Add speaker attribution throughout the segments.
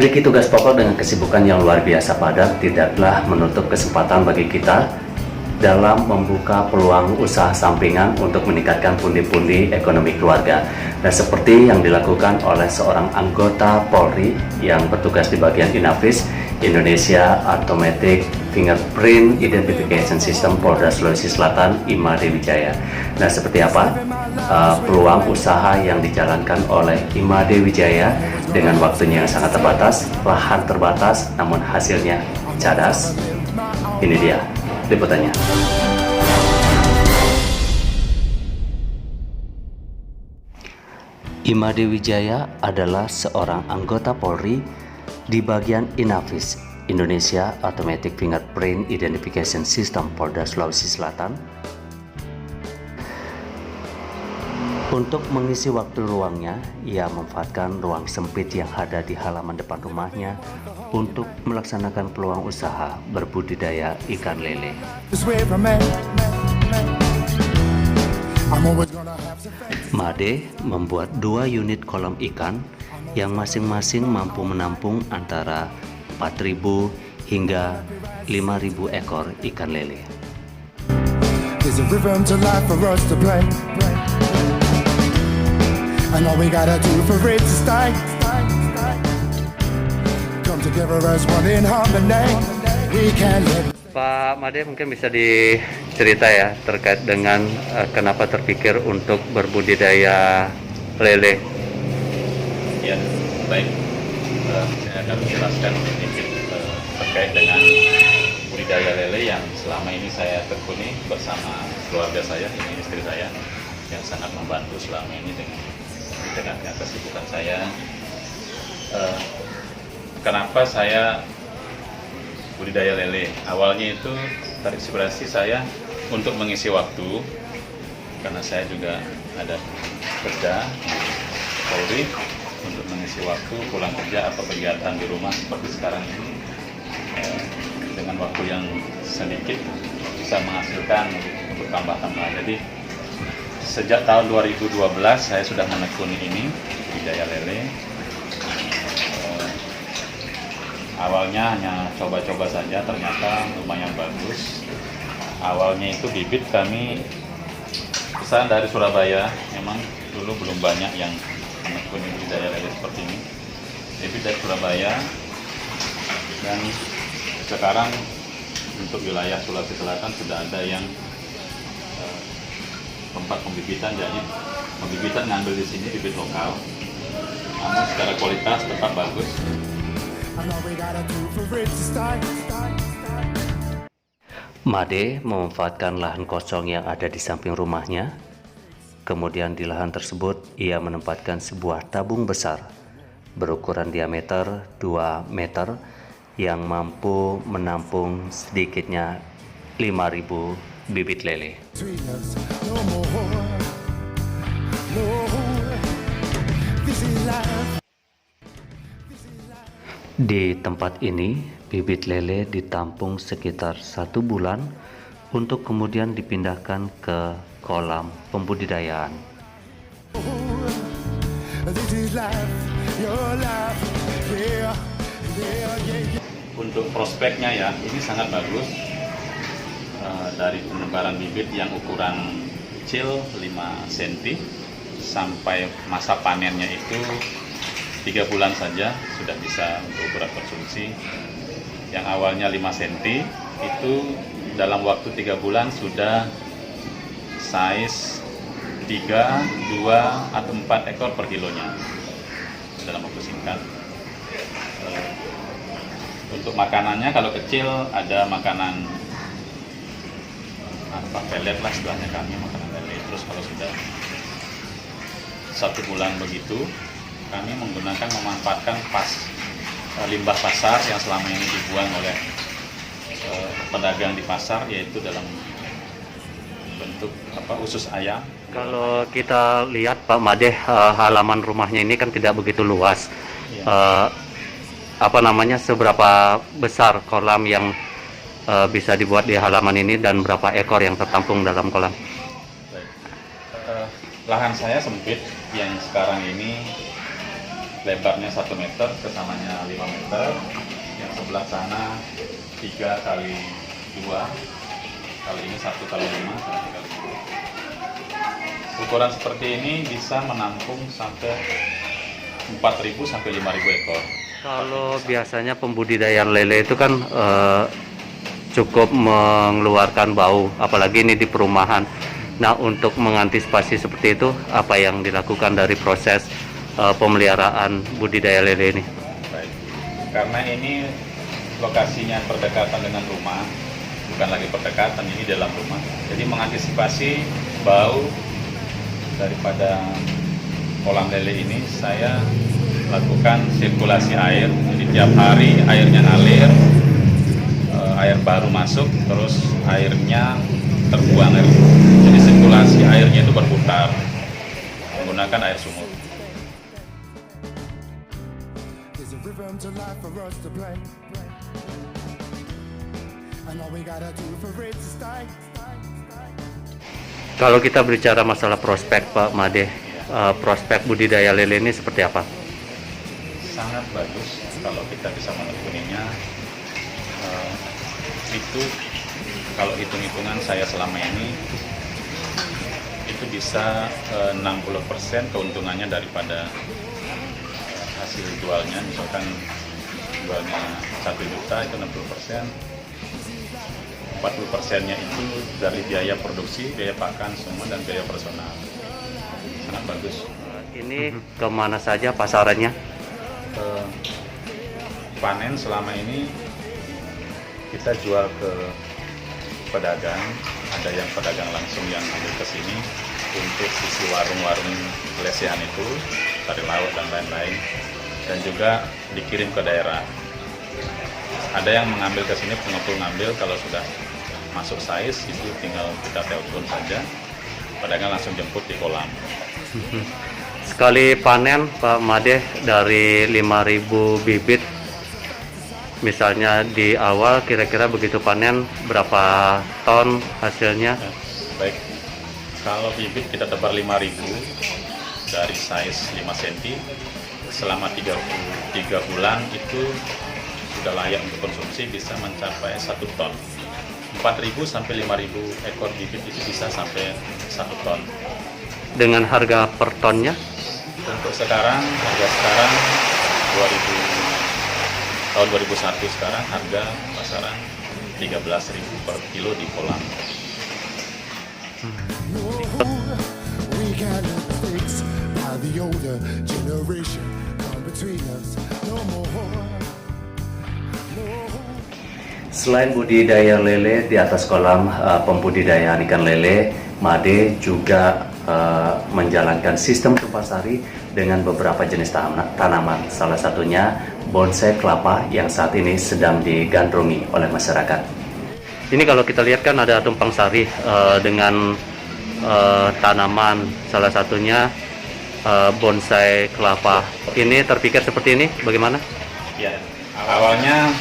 Speaker 1: Memiliki tugas pokok dengan kesibukan yang luar biasa padat tidaklah menutup kesempatan bagi kita dalam membuka peluang usaha sampingan untuk meningkatkan pundi-pundi ekonomi keluarga. Dan seperti yang dilakukan oleh seorang anggota Polri yang bertugas di bagian Inavis, Indonesia Automatic Fingerprint Identification System Polda Sulawesi Selatan, Imade Wijaya. Nah, seperti apa peluang usaha yang dijalankan oleh Imade Wijaya dengan waktunya yang sangat terbatas, lahan terbatas, namun hasilnya cadas? Ini dia liputannya. Imade Wijaya adalah seorang anggota Polri di bagian Inavis, Indonesia Automatic Fingerprint Identification System Polda Sulawesi Selatan. Untuk mengisi waktu luangnya, ia memanfaatkan ruang sempit yang ada di halaman depan rumahnya untuk melaksanakan peluang usaha berbudidaya ikan lele. Made membuat 2 unit kolam ikan yang masing-masing mampu menampung antara 4.000 hingga 5.000 ekor ikan lele. Pak Made, mungkin bisa dicerita ya terkait dengan kenapa terpikir untuk berbudidaya lele.
Speaker 2: Ya, baik. Saya akan menjelaskan sedikit terkait dengan budidaya lele yang selama ini saya tekuni bersama keluarga saya, ini istri saya, yang sangat membantu selama ini dengan kesibukan saya. Kenapa saya budidaya lele? Awalnya itu terinspirasi saya untuk mengisi waktu, karena saya juga ada kerja di Polri, untuk mengisi waktu pulang kerja atau kegiatan di rumah seperti sekarang ini, dengan waktu yang sedikit bisa menghasilkan untuk tambah-tambah. Jadi sejak tahun 2012 saya sudah menekuni ini, budidaya lele. Awalnya hanya coba-coba saja, ternyata lumayan bagus. Awalnya itu bibit kami pesan dari Surabaya, memang dulu belum banyak yang menekuni budidaya lele seperti ini. Bibit dari Surabaya, dan sekarang untuk wilayah Sulawesi Selatan sudah ada yang tempat pembibitan, jadi pembibitan ngambil di sini bibit lokal, namun secara kualitas tetap bagus.
Speaker 1: Made memanfaatkan lahan kosong yang ada di samping rumahnya. Kemudian di lahan tersebut ia menempatkan sebuah tabung besar berukuran diameter 2 meter yang mampu menampung sedikitnya 5.000 bibit lele. Di tempat ini, bibit lele ditampung sekitar 1 bulan untuk kemudian dipindahkan ke kolam pembudidayaan.
Speaker 2: Untuk prospeknya ya, ini sangat bagus. Dari penebaran bibit yang ukuran kecil 5 cm sampai masa panennya itu 3 bulan saja sudah bisa untuk berat konsumsi. Yang awalnya 5 cm itu dalam waktu 3 bulan sudah size 3, 2, atau 4 ekor per kilonya dalam waktu singkat. Untuk makanannya kalau kecil ada makanan pelet lah istilahnya kami, makanan lele. Terus kalau sudah 1 bulan begitu, kami memanfaatkan limbah pasar yang selama ini dibuang oleh pedagang di pasar, yaitu dalam bentuk usus ayam.
Speaker 1: Kalau kita lihat Pak Made, halaman rumahnya ini kan tidak begitu luas. Ya. Seberapa besar kolam yang bisa dibuat di halaman ini dan berapa ekor yang tertampung dalam kolam?
Speaker 2: Lahan saya sempit, yang sekarang ini lebarnya 1 meter, kesamanya 5 meter. Yang sebelah sana 3 kali 2, kali ini 1 kali 5, 1 kali 2. Ukuran seperti ini bisa menampung sampai 4.000 sampai 5.000 ekor.
Speaker 1: Kalau biasanya pembudidayaan lele itu kan cukup mengeluarkan bau, apalagi ini di perumahan. Nah, untuk mengantisipasi seperti itu, apa yang dilakukan dari proses pemeliharaan budidaya lele ini?
Speaker 2: Baik. Karena ini lokasinya berdekatan dengan rumah, bukan lagi berdekatan, ini dalam rumah. Jadi mengantisipasi bau daripada kolam lele ini, saya lakukan sirkulasi air. Jadi tiap hari airnya ngalir, air baru masuk, terus airnya terbuang. Jadi sirkulasi airnya itu berputar menggunakan air sumur.
Speaker 1: Kalau kita berbicara masalah prospek, Pak Made, prospek budidaya lele ini seperti apa?
Speaker 2: Sangat bagus kalau kita bisa menekuninya. Itu kalau hitung-hitungan saya selama ini itu bisa 60% keuntungannya daripada hasil jualnya. Misalkan jualnya 1 juta itu 60%, 40%-nya itu dari biaya produksi, biaya pakan semua, dan biaya personal. Sangat bagus.
Speaker 1: Ini kemana saja pasarannya?
Speaker 2: Panen selama ini kita jual ke pedagang, ada yang pedagang langsung yang ambil ke sini untuk sisi warung-warung lesehan itu, dari laut dan lain-lain, dan juga dikirim ke daerah. Ada yang mengambil ke sini, pengepul ngambil, kalau sudah masuk size itu tinggal kita telepon saja, pedagang langsung jemput di kolam.
Speaker 1: Sekali panen, Pak Made, dari 5.000 bibit, misalnya di awal kira-kira begitu panen berapa ton hasilnya?
Speaker 2: Baik, kalau bibit kita tebar 5.000 dari size 5 cm, selama 3 bulan itu sudah layak untuk konsumsi, bisa mencapai 1 ton. 4.000 sampai 5.000 ekor bibit itu bisa sampai 1 ton.
Speaker 1: Dengan harga per tonnya?
Speaker 2: Untuk sekarang, harga sekarang 2000, tahun 2001 sekarang harga pasaran 13.000 per kilo di kolam.
Speaker 1: Selain budidaya lele di atas kolam pembudidayaan ikan lele, Made juga menjalankan sistem tumpang sari dengan beberapa jenis tanaman. Salah satunya bonsai kelapa yang saat ini sedang digandrungi oleh masyarakat. Ini kalau kita lihat kan ada tumpang sari dengan tanaman, salah satunya bonsai kelapa. Ini terpikir seperti ini, bagaimana?
Speaker 2: Ya, awalnya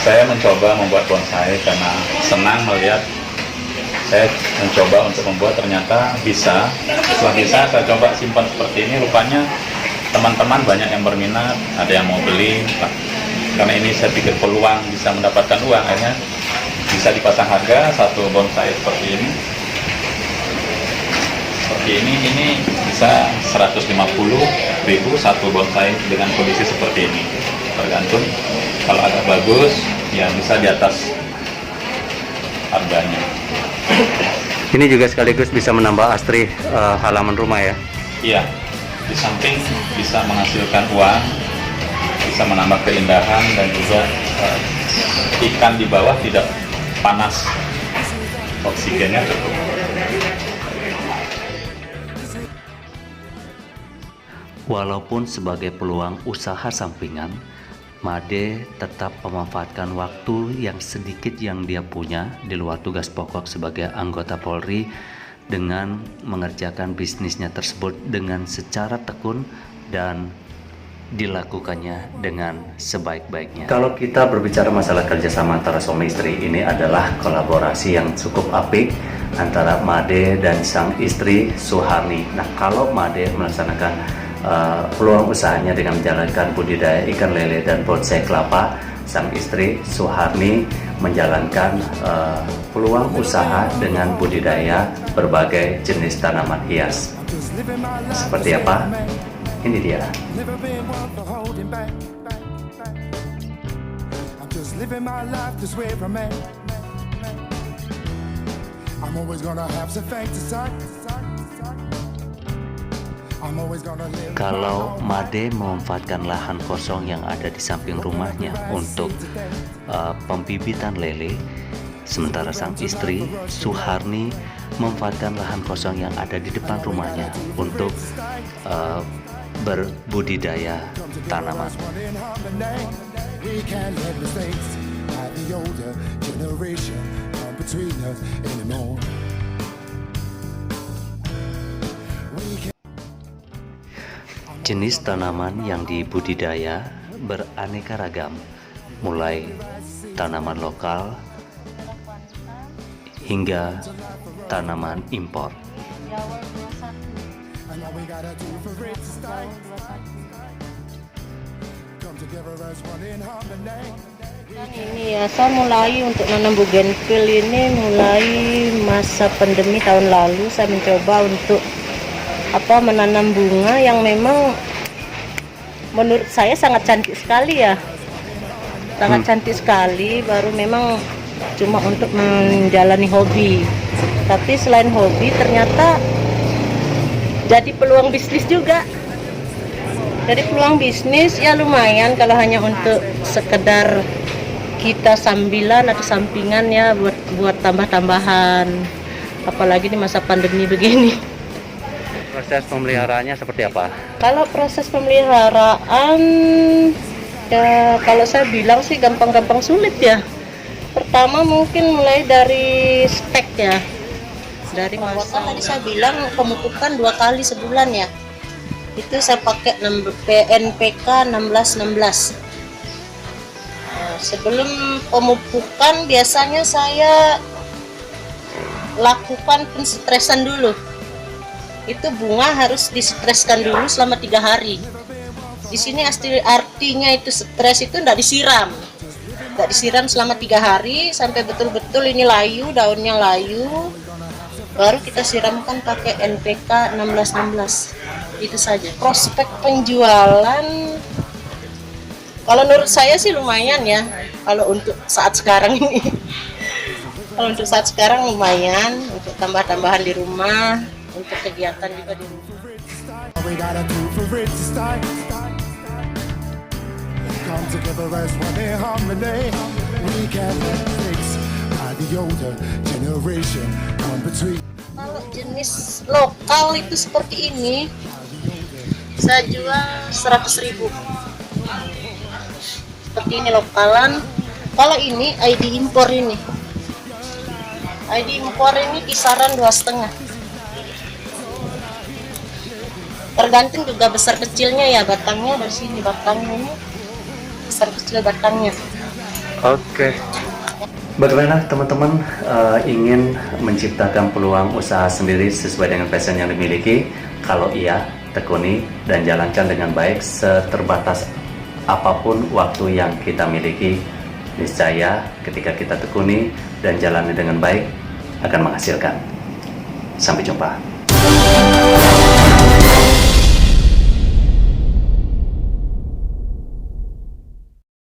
Speaker 2: saya mencoba membuat bonsai karena senang melihat. Saya mencoba untuk membuat, ternyata bisa. Setelah bisa, saya coba simpan seperti ini. Rupanya teman-teman banyak yang berminat, ada yang mau beli. Karena ini saya pikir peluang bisa mendapatkan uang, akhirnya bisa dipasang harga satu bonsai seperti ini. Seperti ini bisa 150.000 satu bonsai dengan kondisi seperti ini. Tergantung, kalau agak bagus, ya bisa di atas harganya.
Speaker 1: Ini juga sekaligus bisa menambah asri halaman rumah ya?
Speaker 2: Iya, di samping bisa menghasilkan uang, bisa menambah keindahan, dan juga ikan di bawah tidak panas, oksigennya cukup.
Speaker 1: Walaupun sebagai peluang usaha sampingan, Made tetap memanfaatkan waktu yang sedikit yang dia punya di luar tugas pokok sebagai anggota Polri dengan mengerjakan bisnisnya tersebut dengan secara tekun dan dilakukannya dengan sebaik-baiknya. Kalau kita berbicara masalah kerjasama antara suami istri, ini adalah kolaborasi yang cukup apik antara Made dan sang istri Suharni. Nah, kalau Made melaksanakan peluang usahanya dengan menjalankan budidaya ikan lele dan bonsai kelapa, sang istri Suharni menjalankan peluang usaha dengan budidaya berbagai jenis tanaman hias. Seperti apa? Ini dia. Kalau Made memanfaatkan lahan kosong yang ada di samping rumahnya untuk pembibitan lele, sementara sang istri Suharni memanfaatkan lahan kosong yang ada di depan rumahnya untuk berbudidaya tanaman. Jenis tanaman yang dibudidaya beraneka ragam, mulai tanaman lokal hingga tanaman impor.
Speaker 3: Ini ya, saya mulai untuk nanam bougainville ini mulai masa pandemi tahun lalu. Saya mencoba untuk menanam bunga yang memang menurut saya sangat cantik sekali ya, sangat cantik sekali. Baru memang cuma untuk menjalani hobi, tapi selain hobi ternyata jadi peluang bisnis juga. Jadi peluang bisnis ya lumayan kalau hanya untuk sekedar kita sambilan atau sampingan ya, buat tambah-tambahan, apalagi di masa pandemi begini.
Speaker 1: Proses pemeliharaannya seperti apa?
Speaker 3: Kalau proses pemeliharaan ya, kalau saya bilang sih gampang-gampang sulit ya. Pertama mungkin mulai dari stek ya, dari masa tadi saya bilang pemupukan 2 kali sebulan ya. Itu saya pakai NPK 1616. Sebelum pemupukan biasanya saya lakukan penstresan dulu. Itu bunga harus distreskan dulu selama 3 hari. Di sini artinya itu stres itu tidak disiram. Tidak disiram selama 3 hari sampai betul-betul ini layu, daunnya layu. Baru kita siramkan pakai NPK 1616. Itu saja. Prospek penjualan kalau menurut saya sih lumayan ya. Kalau untuk saat sekarang ini. Kalau untuk saat sekarang lumayan untuk tambah-tambahan di rumah, untuk kegiatan juga di rumah. Kalau jenis lokal itu seperti ini, saya jual 100.000. Seperti ini lokalan. Kalau ini ID impor ini. ID impor ini kisaran 2,5. Tergantung juga besar kecilnya ya, batangnya dari sini, batangnya ini besar kecil batangnya.
Speaker 1: Oke. Bagaimana teman-teman ingin menciptakan peluang usaha sendiri sesuai dengan passion yang dimiliki? Kalau iya, tekuni dan jalankan dengan baik seterbatas apapun waktu yang kita miliki. Niscaya ketika kita tekuni dan jalani dengan baik akan menghasilkan. Sampai jumpa.